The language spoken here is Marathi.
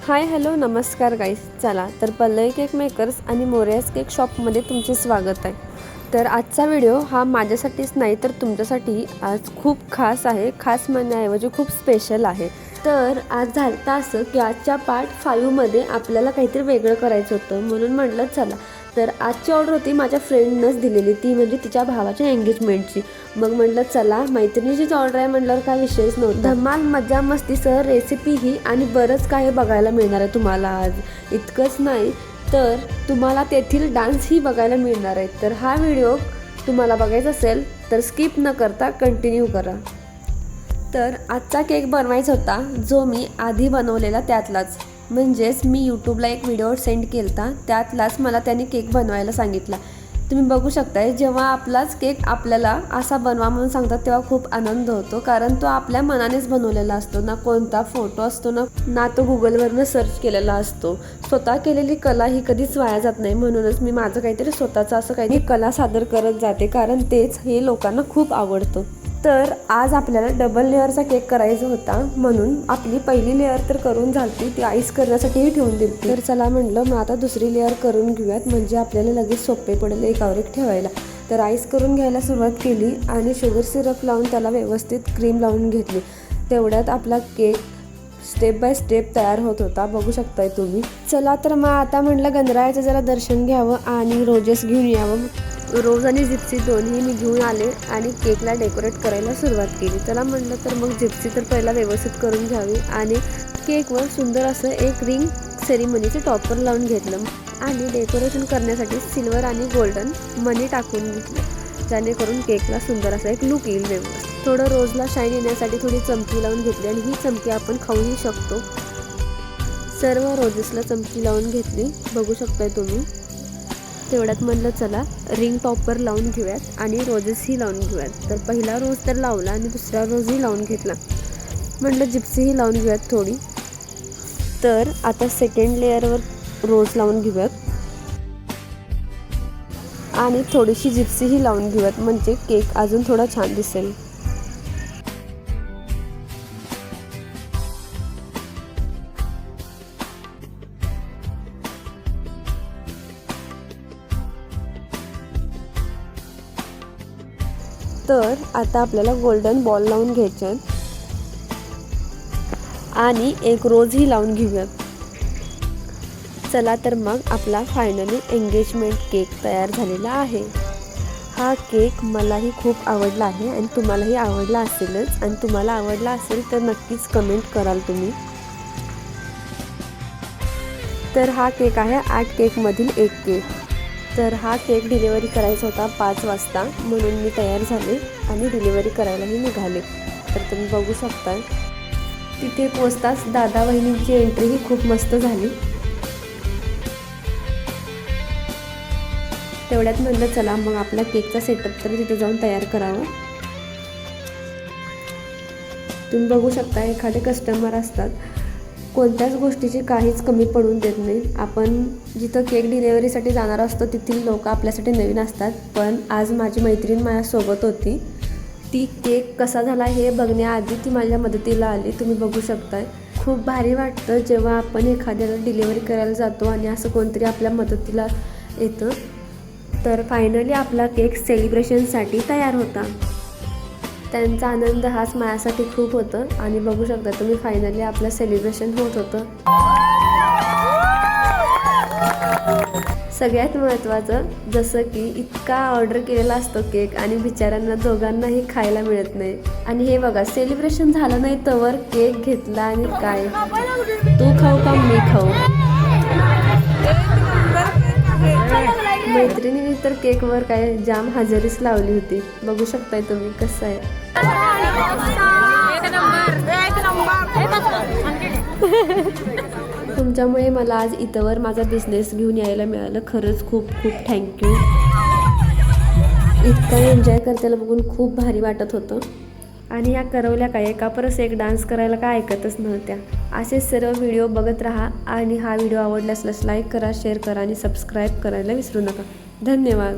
हाय हॅलो नमस्कार गाईस. चला तर पल्लवी केक मेकर्स आणि मोरयाज केक शॉपमध्ये तुमचे स्वागत आहे. तर आजचा व्हिडिओ हा माझ्यासाठीच नाही तर तुमच्यासाठी आज खूप खास आहे. खास म्हणण्याऐवजी खूप स्पेशल आहे. तर आज झालं असं की आजच्या पार्ट 5मध्ये आपल्याला काहीतरी वेगळं करायचं होतं, म्हणून म्हटलं चला. तर आजची ऑर्डर होती माझ्या फ्रेंडनंच दिलेली, ती म्हणजे तिच्या भावाच्या एंगेजमेंटची. मग म्हटलं चला मैत्रिणीचीच ऑर्डर आहे म्हटल्यावर काय विषयच नव्हता. धमाल मजा मस्तीसह रेसिपीही आणि बरंच काही बघायला मिळणार आहे तुम्हाला आज. इतकंच नाही तर तुम्हाला तेथील डान्सही बघायला मिळणार आहे. तर हा व्हिडिओ तुम्हाला बघायचा असेल तर स्किप न करता कंटिन्यू करा. तर आजचा केक बनवायचा होता जो मी आधी बनवलेला त्यातलाच, म्हणजेच मी यूट्यूबला एक व्हिडिओ सेंड केला त्यातलाच मला त्याने केक बनवायला सांगितला. तुम्ही बघू शकताय जेव्हा आपलाच केक आपल्याला असा बनवा म्हणून सांगतात तेव्हा खूप आनंद होतो, कारण तो आपल्या मनानेच बनवलेला असतो. ना कोणता फोटो असतो ना तो गुगलवरनं सर्च केलेला असतो. स्वतः केलेली कला ही कधीच वाया जात नाही. म्हणूनच मी माझं काहीतरी स्वतःचं असं काहीतरी कला सादर करत जाते, कारण तेच हे लोकांना खूप आवडतं. तर आज आपल्याला डबल लेअरचा केक करायचा होता, म्हणून आपली पहिली लेअर तर करून झाली, ती आईस करण्यासाठीही ठेवून दिली. तर चला म्हटलं मग आता दुसरी लेअर करून घेऊयात, म्हणजे आपल्याला लगेच सोपे पडेल एकावर एक ठेवायला. तर आईस करून घ्यायला सुरुवात केली आणि शुगर सिरप लावून त्याला व्यवस्थित क्रीम लावून घेतली. तेवढ्यात आपला केक स्टेप बाय स्टेप तयार होत होता, बघू शकताय तुम्ही. चला तर मग आता म्हटलं गणरायाचं जरा दर्शन घ्यावं आणि रोजेस घेऊन यावं. रोज आणि जिप्सी दोन्ही मी घेऊन आले आणि केकला डेकोरेट करायला सुरुवात केली. चला म्हटलं तर मग जिप्सी तर पहिला व्यवस्थित करून घ्यावी आणि केकवर सुंदर असं एक रिंग सेरिमनीचं टॉपर लावून घेतलं आणि डेकोरेशन करण्यासाठी सिल्वर आणि गोल्डन मनी टाकून घेतलं, जेणेकरून केकला सुंदर असा एक लुक येईल व्यवस्थित. थोडं रोजला शाईन येण्यासाठी थोडी चमकी लावून घेतली आणि ही चमकी आपण खाऊही शकतो. सर्व रोजेसला चमकी लावून घेतली, बघू शकताय तुम्ही. तेवढ्यात म्हणलं चला रिंग टॉपर लावून घेऊयात आणि रोजेसही लावून घेऊयात. तर पहिला रोज तर लावला आणि दुसरा रोजही लावून घेतला. म्हटलं जिप्सीही लावून घेऊयात थोडी. तर आता सेकंड लेअरवर रोज लावून घेऊयात आणि थोडीशी जिप्सीही लावून घेऊयात, म्हणजे केक अजून थोडा छान दिसेल. तर आता आपल्याला गोल्डन बॉल लावून घ्यायचे आणि एक रोजही लावून घेऊयात. चला तर मग आपला फायनली एंगेजमेंट केक तयार झालेला आहे. हा केक मलाही खूप आवडला आहे आणि तुम्हालाही आवडला असेलच, आणि तुम्हाला आवडला असेल तर नक्कीच कमेंट कराल तुम्ही. तर हा केक आहे 8 केकमधील एक केक. तर हा केक डिलिव्हरी करायचा होता 5 वाजता, म्हणून मी तयार झाले आणि डिलिव्हरी करायलाही निघाले. तर तुम्ही बघू शकता तिथे पोचताच दादा वहिनींची एंट्रीही खूप मस्त झाली. तेवढ्यात म्हटलं चला मग आपला केकचा सेटअप तर तिथे जाऊन तयार करावं. तुम्ही बघू शकता एखादे कस्टमर असतात कोणत्याच गोष्टीची काहीच कमी पडून देत नाही. आपण जिथं केक डिलेवरीसाठी जाणार असतो तिथील लोक आपल्यासाठी नवीन असतात, पण आज माझी मैत्रीण माझ्यासोबत होती. ती केक कसा झाला हे बघण्याआधी ती माझ्या मदतीला आली. तुम्ही बघू शकताय खूप भारी वाटतं जेव्हा आपण एखाद्याला डिलेवरी करायला जातो आणि असं कोणतरी आपल्या मदतीला येतं. तर फायनली आपला केक सेलिब्रेशनसाठी तयार होता. त्यांचा आनंद हाच माझ्यासाठी खूप होतं आणि बघू शकता तुम्ही फायनली आपलं सेलिब्रेशन होत होतं. सगळ्यात महत्त्वाचं जसं की इतका ऑर्डर केलेला असतो केक आणि बिचाऱ्यांना दोघांनाही खायला मिळत नाही. आणि हे बघा सेलिब्रेशन झालं नाही तवर केक घेतला आणि काय तू खाऊ का मी खाऊ. मैत्रिणीने तर केकवर काय जाम हजेरीच लावली होती. बघू शकताय तुम्ही कसं आहे. तुमच्यामुळे मला आज इथंवर माझा बिझनेस घेऊन यायला मिळालं. खरंच खूप खूप थँक्यू. इतका एन्जॉय करताना बघून खूप भारी वाटत होतं. आणि या करवल्या काय एका परस एक डान्स करायला काय ऐकतच नव्हत्या. असेच सर्व व्हिडिओ बघत राहा आणि हा व्हिडिओ आवडल्यास लाईक करा, शेअर करा आणि सबस्क्राईब करायला विसरू नका. धन्यवाद.